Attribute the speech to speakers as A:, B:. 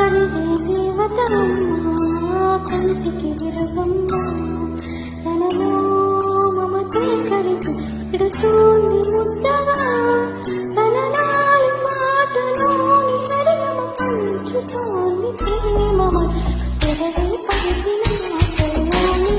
A: కలిగే దేవతమ్మ కంటికి విరగమ్మ తనలో మమతే కలిగి ఇడుతూంది ముద్దగా తన నాలి మాటలోని సరిగమ పంచుతోంది ప్రేమమ పెదవి పలికిన మాటలోని